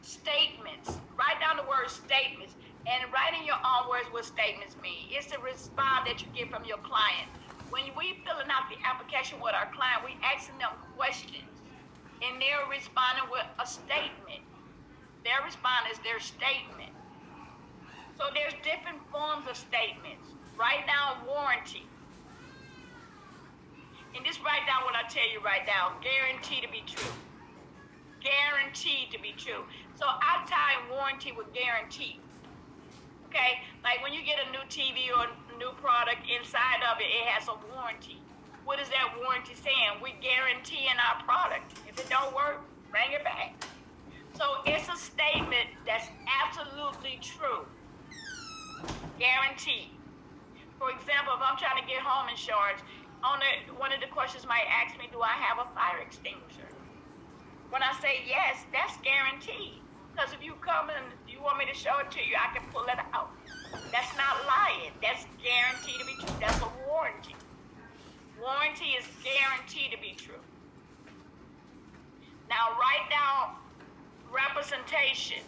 statements. Write down the word statements and write in your own words what statements mean. It's the response that you get from your client. When we filling out the application with our client, we asking them questions and they're responding with a statement. Their response is their statement. So there's different forms of statements. Write down warranty. And just write down what I tell you right now. Guaranteed to be true. Guaranteed to be true. So I tie warranty with guarantee. Okay? Like when you get a new TV or a new product, inside of it, it has a warranty. What is that warranty saying? We guarantee in our product. If it don't work, bring it back. So it's a statement that's absolutely true. Guaranteed. For example, if I'm trying to get home insurance, one of the questions might ask me, do I have a fire extinguisher? When I say yes, that's guaranteed. Because if you come and you want me to show it to you, I can pull it out. That's not lying. That's guaranteed to be true. That's a warranty. Warranty is guaranteed to be true. Now write down representation.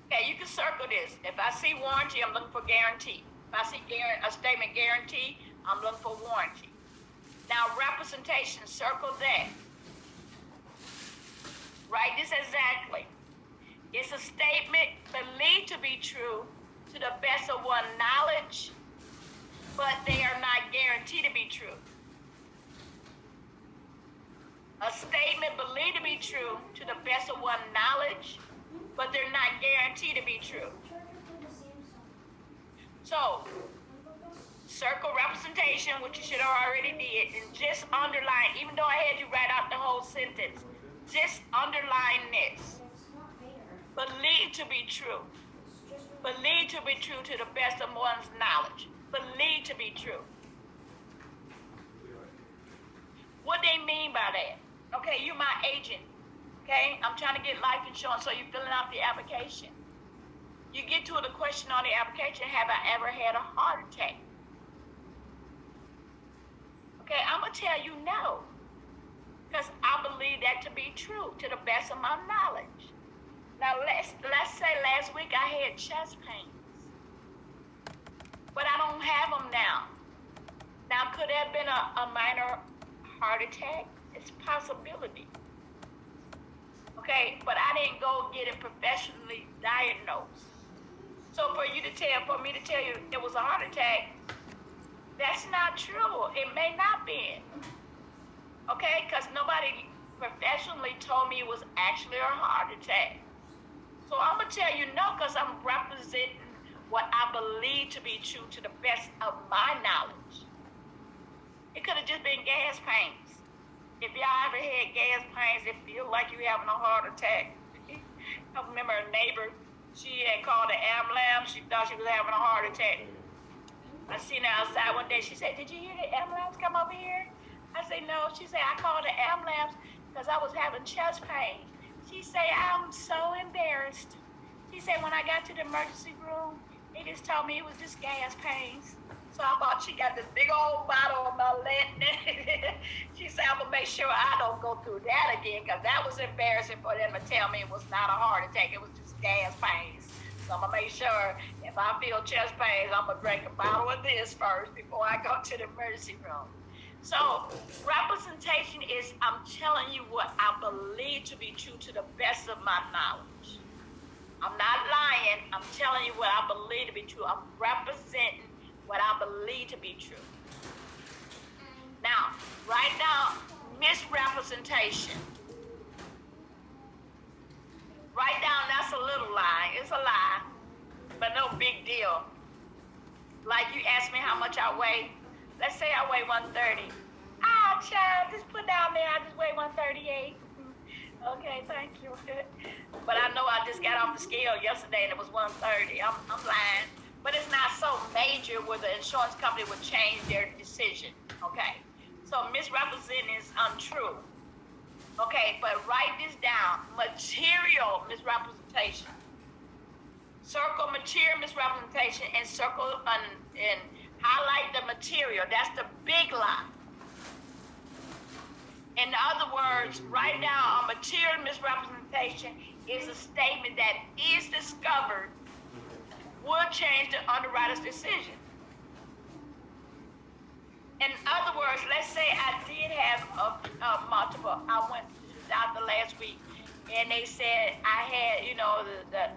Okay, you can circle this. If I see warranty, I'm looking for guarantee. If I see a statement guarantee, I'm looking for warranty. Now, representation, circle that. Write this exactly. It's a statement believed to be true to the best of one's knowledge, but they are not guaranteed to be true. A statement believed to be true to the best of one's knowledge, but they're not guaranteed to be true. So, circle representation, which you should have already did, and just underline, even though I had you write out the whole sentence, just underline this. Believe to be true. Believe to be true to the best of one's knowledge. Believe to be true. What they mean by that? Okay, you're my agent. Okay, I'm trying to get life insurance, so you're filling out the application. You get to the question on the application, have I ever had a heart attack? Okay, I'm going to tell you no. Because I believe that to be true, to the best of my knowledge. Now, let's say last week I had chest pains. But I don't have them now. Now, could there have been a minor heart attack? It's a possibility. Okay, but I didn't go get it professionally diagnosed. So for me to tell you it was a heart attack, that's not true. It may not be. Okay, because nobody professionally told me it was actually a heart attack. So I'm going to tell you no, because I'm representing what I believe to be true to the best of my knowledge. It could have just been gas pains. If y'all ever had gas pains, it feels like you're having a heart attack. I remember a neighbor, she had called the ambulance. She thought she was having a heart attack. I seen her outside one day. She said, did you hear the ambulance come over here? I said, no. She said, I called the ambulance because I was having chest pain. She said, I'm so embarrassed. She said, when I got to the emergency room, they just told me it was just gas pains. So I thought she got this big old bottle of my lint. She said, I'm going to make sure I don't go through that again, because that was embarrassing for them to tell me it was not a heart attack. It was just gas pains. So I'm going to make sure if I feel chest pains, I'm going to drink a bottle of this first before I go to the emergency room. So representation is I'm telling you what I believe to be true to the best of my knowledge. I'm not lying. I'm telling you what I believe to be true. I'm representing what I believe to be true. Now, write down misrepresentation. Write down that's a little lie. It's a lie, but no big deal. Like you asked me how much I weigh. Let's say I weigh 130. Ah, child, just put down there I just weigh 138. Okay, thank you. But I know I just got off the scale yesterday and it was 130. I'm lying. But it's not so major where the insurance company would change their decision. Okay. So misrepresenting is untrue. Okay, but write this down. Material misrepresentation. Circle material misrepresentation and circle and highlight the material. That's the big lie. In other words, right now, a material misrepresentation is a statement that is discovered would change the underwriter's decision. In other words, let's say I did have a multiple. I went to the doctor last week, and they said I had, the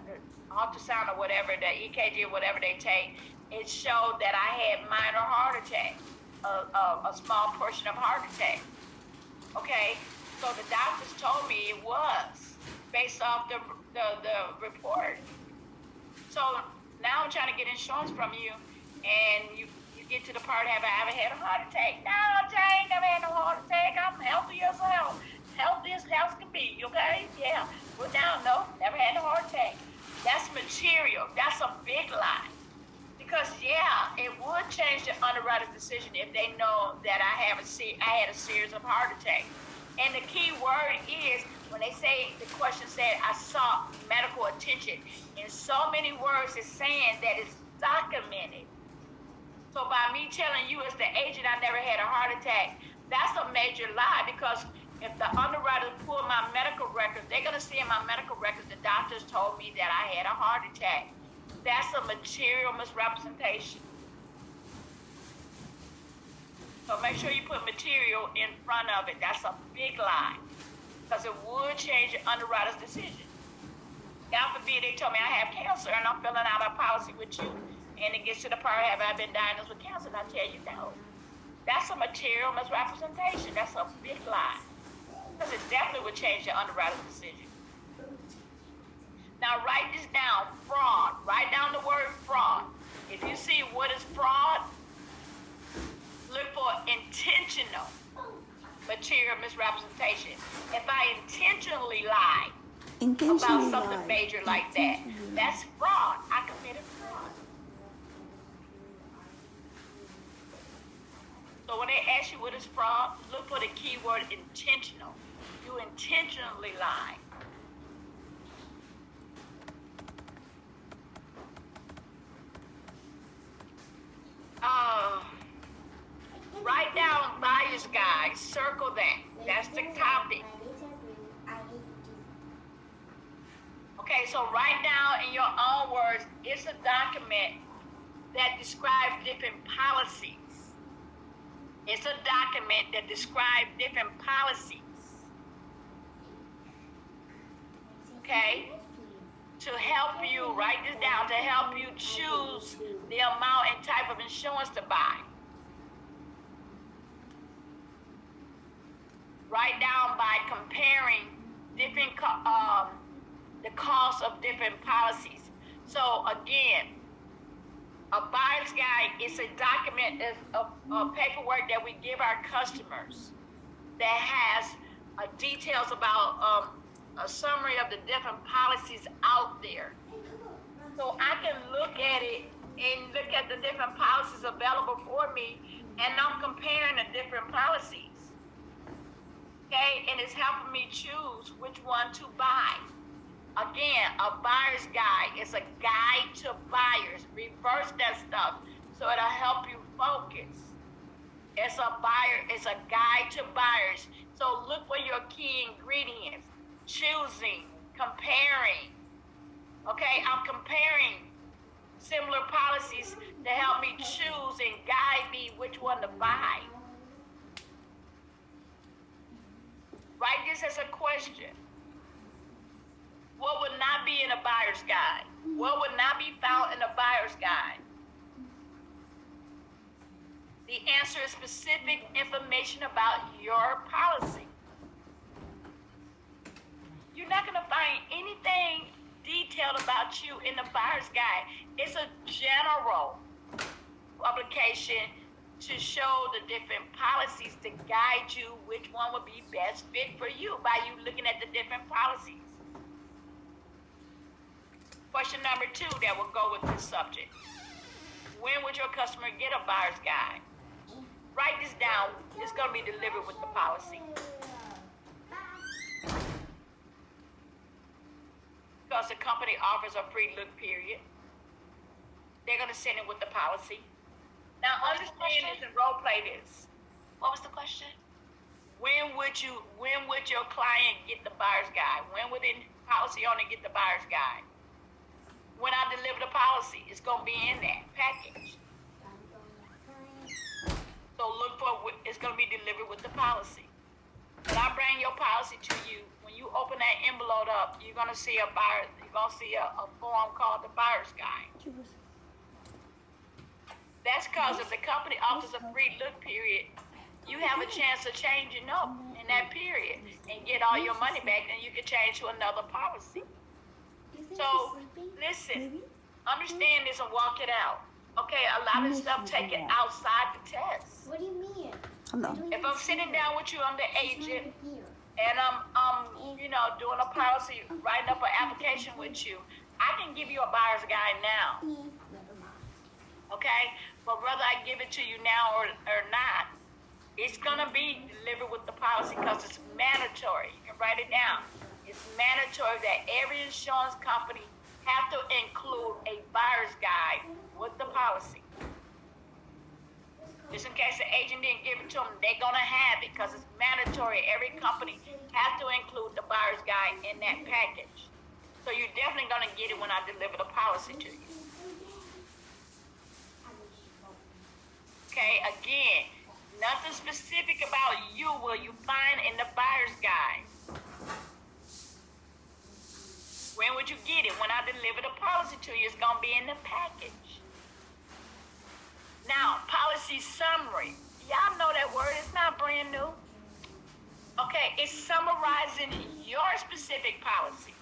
ultrasound or whatever, the EKG or whatever they take. It showed that I had minor heart attack, a small portion of heart attack. Okay, so the doctors told me it was based off the report. So now I'm trying to get insurance from you, and you get to the part, have I ever had a heart attack? No, Jane, never had no heart attack. I'm healthy as hell. Healthy as health can be, okay? Yeah. Well, now, no, never had a heart attack. That's material. That's a big lie. Because, yeah, it would change the underwriter's decision if they know that I had a series of heart attacks. And the key word is, when they say, the question said, I sought medical attention. In so many words, it's saying that it's documented. So by me telling you as the agent I never had a heart attack, that's a major lie, because if the underwriters pull my medical records, they're going to see in my medical records the doctors told me that I had a heart attack. That's a material misrepresentation. So make sure you put material in front of it. That's a big lie, because it would change the underwriter's decision. God forbid they told me I have cancer and I'm filling out a policy with you, and it gets to the part, have I been diagnosed with cancer? And I tell you no. That's a material misrepresentation. That's a big lie. Because it definitely would change the underwriter's decision. Now write this down, fraud. Write down the word fraud. If you see what is fraud, look for intentional material misrepresentation. If I intentionally lie about something major like that, that's fraud. I committed fraud. So when they ask you what is fraud, look for the keyword intentional. You intentionally lie. Write down buyer's guide. Circle that. That's the topic. Okay, so write down in your own words, it's a document that describes different policies. It's a document that describes different policies. Okay? To help you, write this down, to help you choose the amount and type of insurance to buy. Write down by comparing different the cost of different policies. So again, a buyer's guide is a document of paperwork that we give our customers that has details about a summary of the different policies out there. So I can look at it and look at the different policies available for me, and I'm comparing the different policies. Okay, and it's helping me choose which one to buy. Again, a buyer's guide is a guide to buyers. Reverse that stuff so it'll help you focus. It's a guide to buyers. So look for your key ingredients. Choosing, comparing. Okay, I'm comparing similar policies to help me choose and guide me which one to buy. Write this as a question. What would not be in a buyer's guide? What would not be found in a buyer's guide? The answer is specific information about your policy. You're not going to find anything detailed about you in the buyer's guide. It's a general publication to show the different policies to guide you which one would be best fit for you by you looking at the different policies. Question number 2 that will go with this subject. When would your customer get a buyer's guide? Write this down. It's going to be delivered with the policy. Because the company offers a free look period. They're going to send it with the policy. Now understand this and role play this. What was the question? when would your client get the buyer's guide? When would the policy owner get the buyer's guide? When I deliver the policy, it's gonna be in that package. So look for it's gonna be delivered with the policy. When I bring your policy to you, when you open that envelope up, you're gonna see a form called the buyer's guide. That's because if the company offers a free look period, you have a chance of changing up in that period and get all your money back, and you can change to another policy. So listen, understand this and walk it out. Okay, a lot of stuff taken outside the test. What do you mean? If I'm sitting down with you, I'm the agent, and I'm doing a policy, writing up an application with you, I can give you a buyer's guide now. Okay, but whether I give it to you now or not, it's gonna be delivered with the policy because it's mandatory. You can write it down. It's mandatory that every insurance company have to include a buyer's guide with the policy. Just in case the agent didn't give it to them, they're gonna have it because it's mandatory. Every company has to include the buyer's guide in that package. So you're definitely gonna get it when I deliver the policy to you. Okay, again, nothing specific about you will you find in the buyer's guide. When would you get it? When I deliver the policy to you, it's gonna be in the package. Now, policy summary. Y'all know that word, it's not brand new. Okay, it's summarizing your specific policy.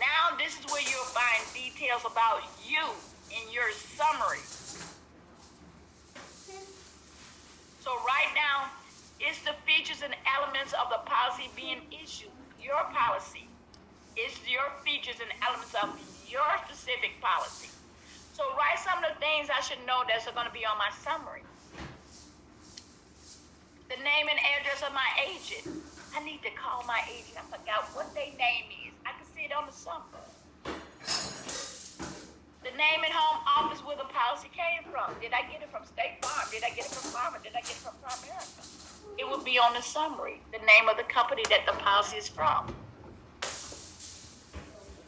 Now, this is where you'll find details about you in your summary. So right now, it's the features and elements of the policy being issued. Your policy. It's your features and elements of your specific policy. So write some of the things I should know that's going to be on my summary. The name and address of my agent. I need to call my agent. I forgot what their name is. I can see it on the summary. The name and home office where the policy came from. Did I get it from State Farm? Did I get it from Farmer? Did I get it from Primerica? It will be on the summary. The name of the company that the policy is from.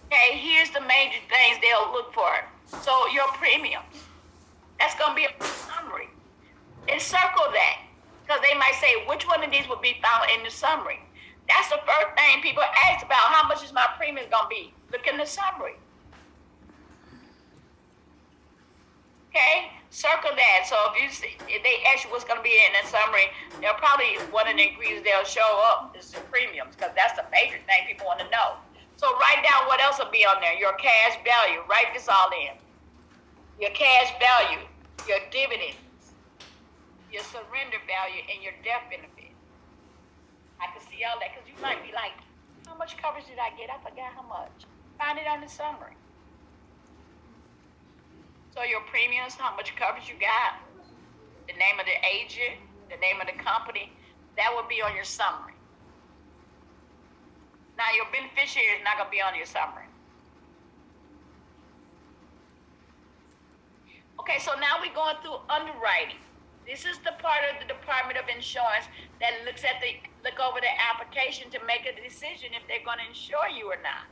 Okay, here's the major things they'll look for. So your premiums. That's going to be a summary. Encircle that. Because they might say, which one of these would be found in the summary? That's the first thing people ask about. How much is my premium going to be? Look in the summary. Okay, circle that. So if they ask you what's going to be in the summary, they'll probably, one of the ingredients they'll show up is the premiums, because that's the major thing people want to know. So write down what else will be on there. Your cash value. Write this all in. Your cash value, your dividends, your surrender value, and your death benefit. I can see all that because you might be like, how much coverage did I get? I forgot how much. Find it on the summary. So your premiums, how much coverage you got, the name of the agent, the name of the company, that will be on your summary. Now your beneficiary is not going to be on your summary. Okay, so now we're going through underwriting. This is the part of the Department of Insurance that look over the application to make a decision if they're going to insure you or not.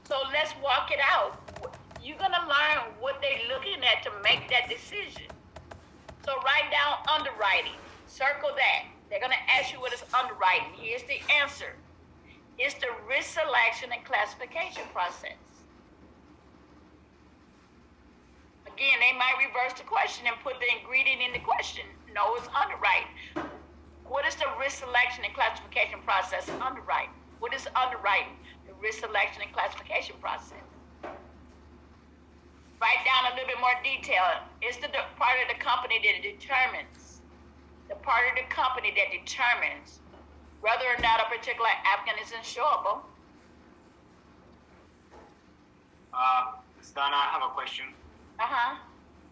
So let's walk it out. You're going to learn what they're looking at to make that decision. So write down underwriting. Circle that. They're going to ask you what is underwriting. Here's the answer. It's the risk selection and classification process. Again, they might reverse the question and put the ingredient in the question. No, it's underwriting. What is the risk selection and classification process? Underwriting. What is underwriting? The risk selection and classification process. Write down a little bit more detail. It's the part of the company that determines, whether or not a particular applicant is insurable. Ms. Donna, I have a question.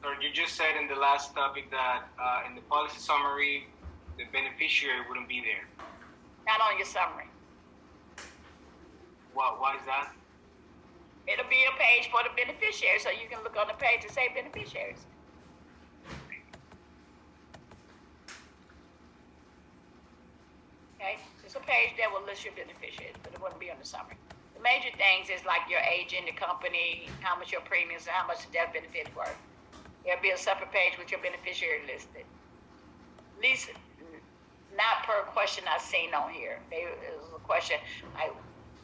So you just said in the last topic that in the policy summary, the beneficiary wouldn't be there. Not on your summary. Why is that? It'll be a page for the beneficiary, so you can look on the page and say beneficiaries. Okay, it's a page that will list your beneficiaries, but it wouldn't be on the summary. The major things is like your age in the company, how much your premiums, and how much the death benefits were. There'll be a separate page with your beneficiary listed. At least not per question I've seen on here. There was a question like,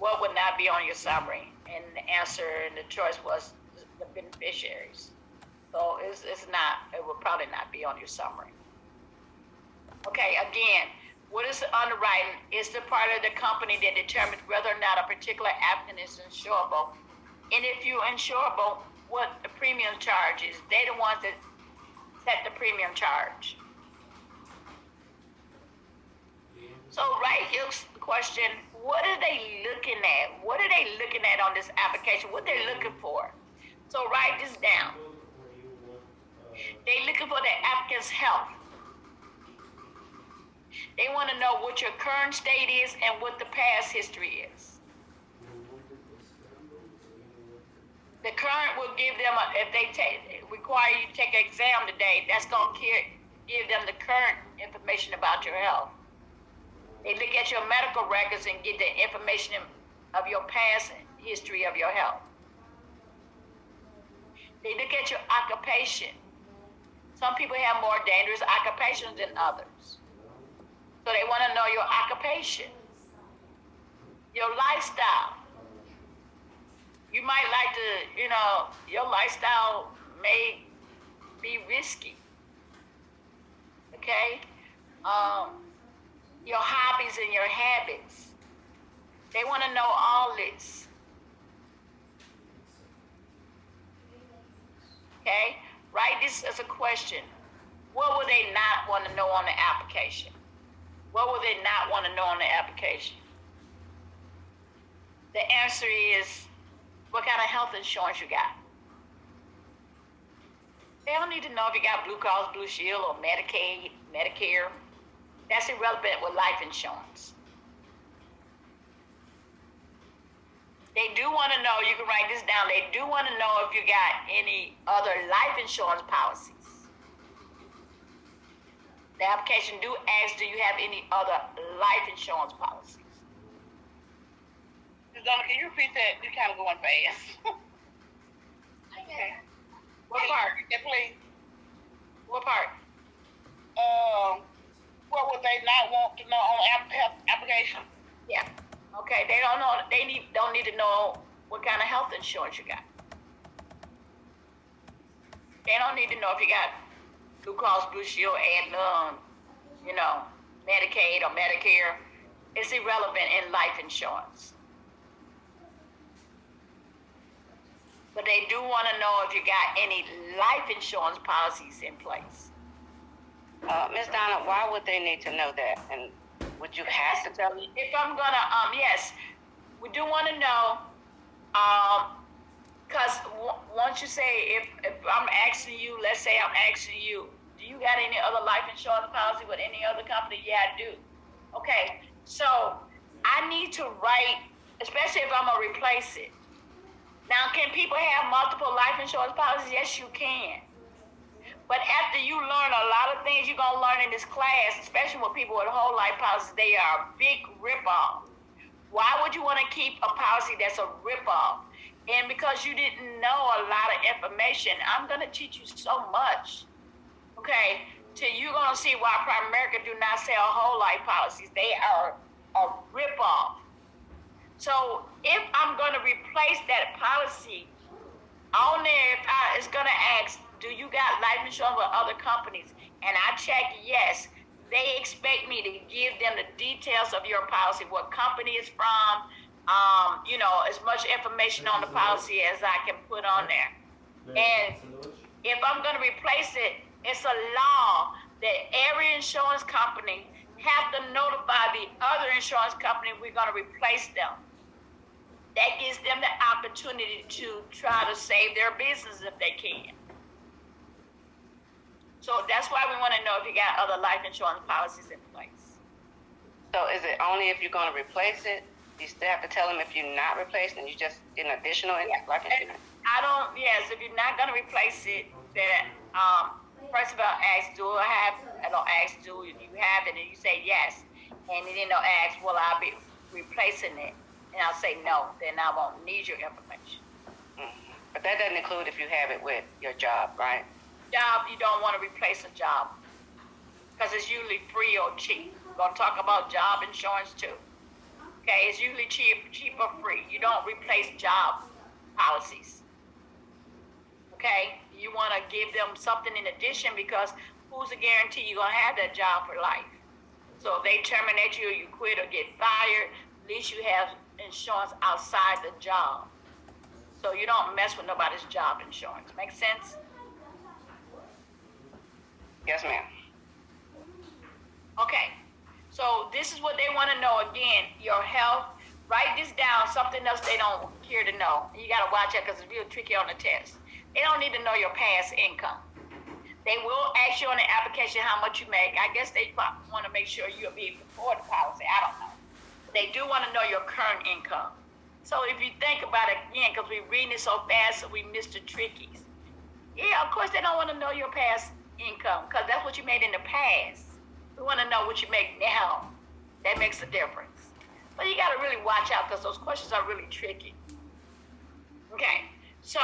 what would not be on your summary? And the answer and the choice was the beneficiaries. So it's not, it will probably not be on your summary. Okay, again, what is the underwriting? It's the part of the company that determines whether or not a particular applicant is insurable. And if you're insurable, what the premium charge is. They're the ones that set the premium charge. So right here's the question, what are they looking at? What are they looking at on this application? What they're looking for? So write this down. They're looking for the applicant's health. They want to know what your current state is and what the past history is. The current will give them, if they require you to take an exam today, that's going to give them the current information about your health. They look at your medical records and get the information of your past history of your health. They look at your occupation. Some people have more dangerous occupations than others. So they want to know your occupation, your lifestyle. You might like to, your lifestyle may be risky. Okay? Your hobbies and your habits. They want to know all this. Okay? Write this as a question. What would they not want to know on the application? What would they not want to know on the application? The answer is, what kind of health insurance you got? They don't need to know if you got Blue Cross Blue Shield or Medicaid, Medicare. That's irrelevant with life insurance. They do want to know, you can write this down, they do want to know if you got any other life insurance policies. The application do ask, do you have any other life insurance policies? Donna, can you repeat that? You're kind of going fast. Okay. What part? Yeah, please. What part? What would they not want to know on the application? Yeah. Okay. They don't know. They don't need to know what kind of health insurance you got. They don't need to know if you got Blue Cross Blue Shield and Medicaid or Medicare. It's irrelevant in life insurance. But they do want to know if you got any life insurance policies in place. Ms. Donna, why would they need to know that? And would you have to tell me? If I'm gonna, yes, we do want to know, because once you say, if I'm asking you, let's say I'm asking you, do you got any other life insurance policy with any other company? Yeah, I do. Okay, so I need to write, especially if I'm gonna replace it. Now, can people have multiple life insurance policies? Yes, you can. But after you learn a lot of things you're gonna learn in this class, especially with people with whole life policies, they are a big ripoff. Why would you want to keep a policy that's a ripoff? And because you didn't know a lot of information, I'm gonna teach you so much. Okay, till you're gonna see why Primerica do not sell whole life policies. They are a ripoff. So if I'm gonna replace that policy, on there it's gonna ask, do you got life insurance with other companies? And I check yes. They expect me to give them the details of your policy, what company it's from, as much information on the policy as I can put on there. And if I'm gonna replace it, it's a law that every insurance company have to notify the other insurance company we're gonna replace them. That gives them the opportunity to try to save their business if they can. So that's why we want to know if you got other life insurance policies in place. So is it only if you're going to replace it? You still have to tell them if you're not replacing, you just get an additional life insurance? Yes, if you're not going to replace it, then first of all, do you have it? And you say yes. and then they'll ask, will I be replacing it? And I'll say no, then I won't need your information. Mm-hmm. But that doesn't include if you have it with your job, right? Job, you don't want to replace a job because it's usually free or cheap. We're going to talk about job insurance too. Okay, it's usually cheap or free. You don't replace job policies. Okay, you want to give them something in addition because who's a guarantee you're going to have that job for life? So if they terminate you or you quit or get fired, at least you have insurance outside the job. So you don't mess with nobody's job insurance. Make sense? Yes, ma'am. Okay. So this is what they want to know. Again, your health. Write this down. Something else they don't care to know. You got to watch it because it's real tricky on the test. They don't need to know your past income. They will ask you on the application how much you make. I guess they want to make sure you'll be able to afford the policy. I don't know. They do want to know your current income. So if you think about it again, because we're reading it so fast, so we missed the trickies. Yeah, of course they don't want to know your past income because that's what you made in the past. We want to know what you make now. That makes a difference. But you got to really watch out because those questions are really tricky. Okay, so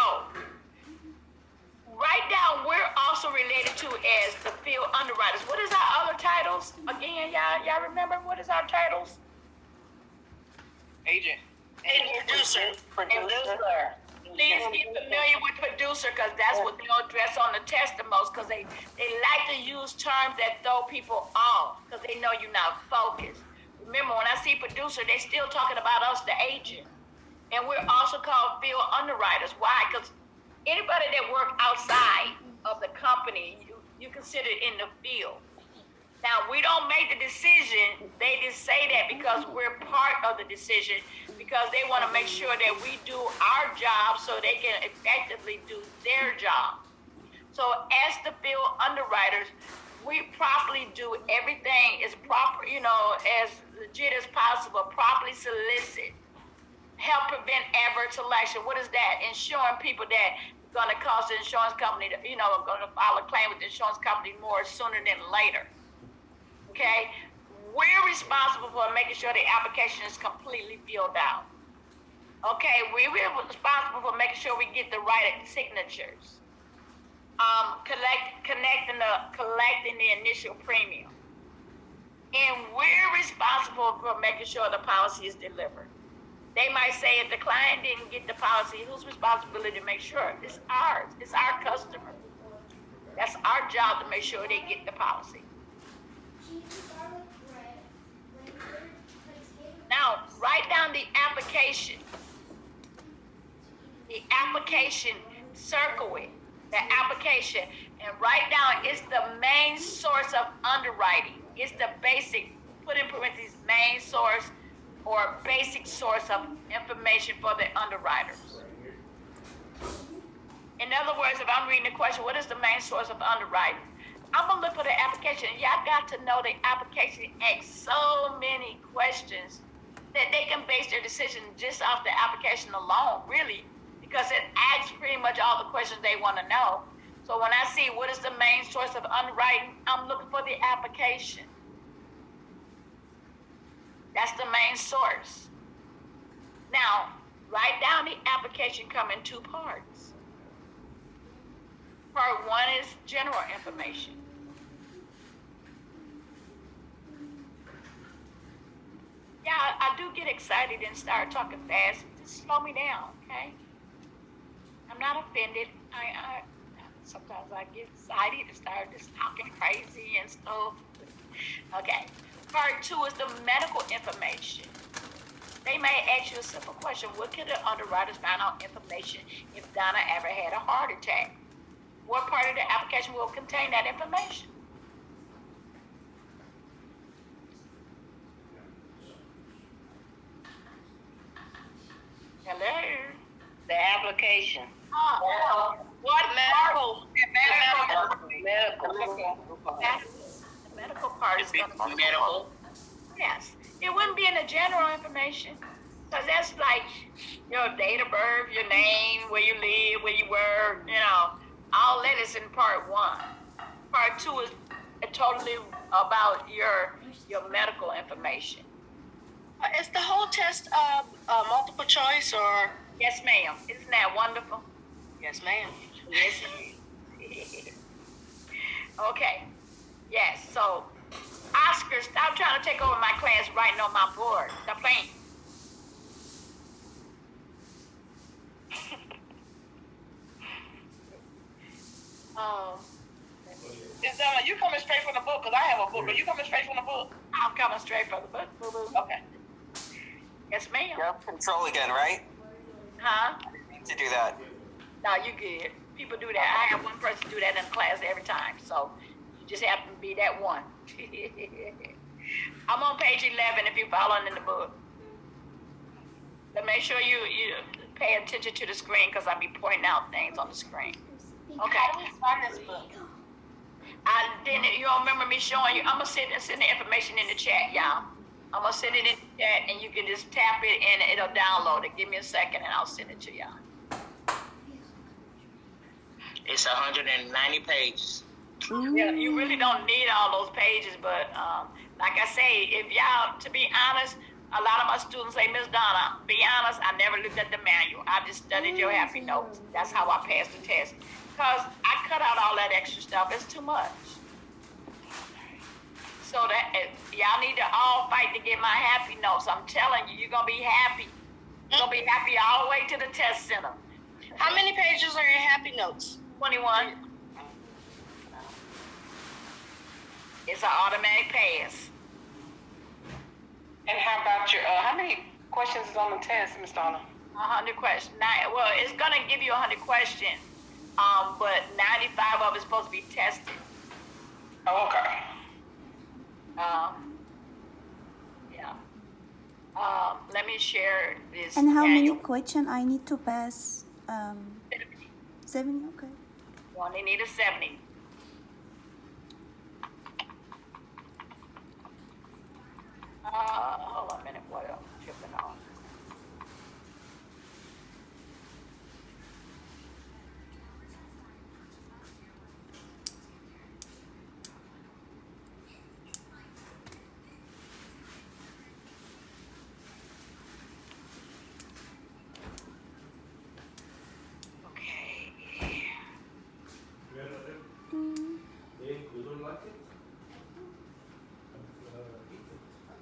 write down we're also related to as the field underwriters. What is our other titles? Again, y'all remember what is our titles? Agent. Producer. Please get familiar with producer because that's what they'll address on the test the most because they like to use terms that throw people off because they know you're not focused. Remember, when I see producer, they're still talking about us, the agent. And we're also called field underwriters. Why? Because anybody that works outside of the company, you consider in the field. Now, we don't make the decision. They just say that because we're part of the decision because they want to make sure that we do our job so they can effectively do their job. So as the field underwriters, we properly do everything as proper, as legit as possible, properly solicit, help prevent adverse selection. What is that? Ensuring people that going to cost the insurance company, going to file a claim with the insurance company more sooner than later. Okay, we're responsible for making sure the application is completely filled out. Okay, we're responsible for making sure we get the right signatures. Collecting the initial premium. And we're responsible for making sure the policy is delivered. They might say if the client didn't get the policy, whose responsibility to make sure? It's ours. It's our customer. That's our job to make sure they get the policy. Now, write down the application. The application, circle it. The application, and write down it's the main source of underwriting. It's the basic, put in parentheses, main source or basic source of information for the underwriters. In other words, if I'm reading the question, what is the main source of underwriting? I'm going to look for the application. Y'all got to know the application asks so many questions that they can base their decision just off the application alone, really, because it asks pretty much all the questions they want to know. So when I see what is the main source of underwriting, I'm looking for the application. That's the main source. Now, write down the application come in two parts. Part one is general information. Yeah, I do get excited and start talking fast. Just slow me down, okay? I'm not offended. I sometimes I get excited and start just talking crazy and stuff. Okay. Part two is the medical information. They may ask you a simple question. What can the underwriters find out information if Donna ever had a heart attack? What part of the application will contain that information? Hello? The application. What medical? The medical part is going to be medical. Yes. It wouldn't be in the general information. Because that's like your date of birth, your name, where you live, where you work, all that is in part one. Part two is totally about your medical information. Is the whole test multiple choice or? Yes, ma'am. Isn't that wonderful? Yes, ma'am. Yes, ma'am. Okay. Yes. So, Oscar, stop trying to take over my class writing on my board. Stop playing. You coming straight from the book? Because I have a book. Are you coming straight from the book? I'm coming straight from the book, boo-boo. Okay. Yes, ma'am. Yep, control again, right? Huh? To do that. No, you good. People do that. I have one person do that in class every time. So you just happen to be that one. I'm on page 11 if you're following in the book. But make sure you pay attention to the screen because I'll be pointing out things on the screen. Okay. How do we find this book? I didn't. You don't remember me showing you? I'm gonna send the information in the chat, y'all. I'm gonna send it in the chat, and you can just tap it and it'll download it. Give me a second, and I'll send it to y'all. It's 190 pages. Yeah, you really don't need all those pages, but like I say, if y'all, to be honest, a lot of my students say, Miss Donna, be honest, I never looked at the manual. I just studied your happy notes. That's how I passed the test. Because I cut out all that extra stuff. It's too much. So that y'all need to all fight to get my happy notes. I'm telling you, you're going to be happy. You're going to be happy all the way to the test center. How many pages are your happy notes? 21. It's an automatic pass. And how about your, how many questions is on the test, Ms. Donna? 100 questions. Well, it's going to give you 100 questions, but 95 of it's supposed to be tested. Oh, okay. Yeah. Let me share this. And how many manual. questions I need to pass? 70, okay. You only need a 70. Hold on a minute. What else? Tripping on.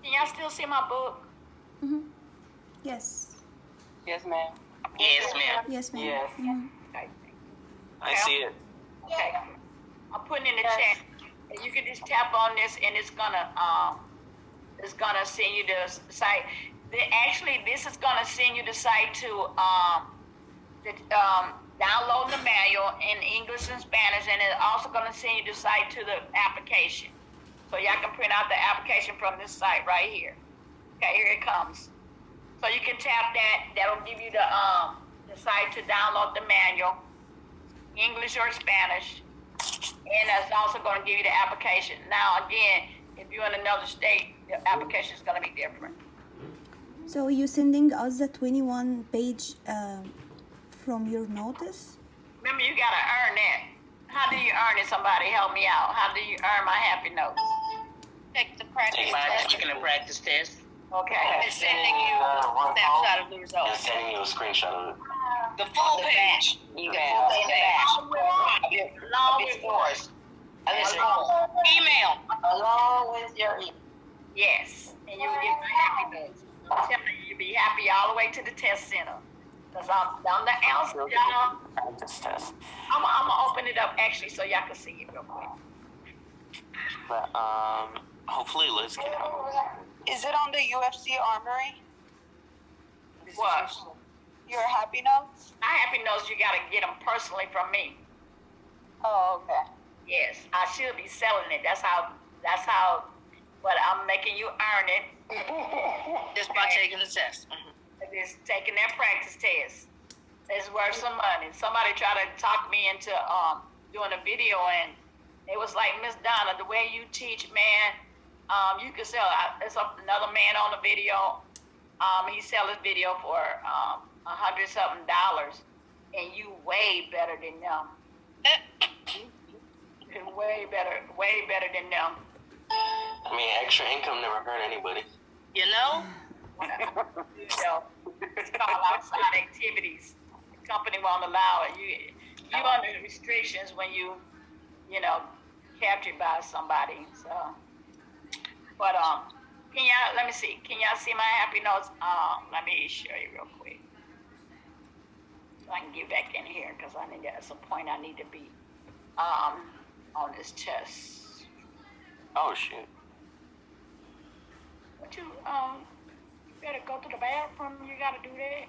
Can y'all still see my book? Mm-hmm. Yes. Yes, ma'am. Yes, ma'am. Yes, ma'am. Yes. Mm-hmm. Okay. I see it. Okay. I'm putting in the chat. And you can just tap on this, and it's gonna send you the site. Actually, this is gonna send you the site to download the manual in English and Spanish, and it's also gonna send you the site to the application. So y'all can print out the application from this site right here. Okay, here it comes. So you can tap that. That'll give you the site to download the manual, English or Spanish, and that's also going to give you the application. Now, again, if you're in another state, the application is going to be different. So you sending us the 21 page from your notice? Remember, you got to earn that. How do you earn it? Somebody help me out. How do you earn my happy notes? Take the practice Take my test. chicken and practice test. Okay. It's sending you a snapshot of the results. It's sending you a screenshot of it. The full page. Email. Along with yours. Email. Along with your email. Yes. And you will get my happy notes. I'm telling you, you'll be happy all the way to the test center. Because I'm the answer, y'all. Practice test. I'm going to open it up, actually, so y'all can see it real quick. But, hopefully Liz can help. Is it on the UFC Armory? What? Your happy notes? My happy notes, you got to get them personally from me. Oh, okay. Yes, I should be selling it. That's how, but I'm making you earn it. Just by taking the test. Just taking that practice test. It's worth some money. Somebody tried to talk me into doing a video, and it was like, Miss Donna, the way you teach, man, you can sell. There's another man on the video. He sell his video for $100-something, and you way better than them. Way better than them. I mean, extra income never hurt anybody. You know? You know, it's called outside activities. The company won't allow it. You under restrictions when you captured by somebody. So, but can y'all let me see? Can y'all see my happy notes? Let me show you real quick. So I can get back in here because I think that's a point I need to be on this test. Oh shit. But you better go to the bathroom. You gotta do that.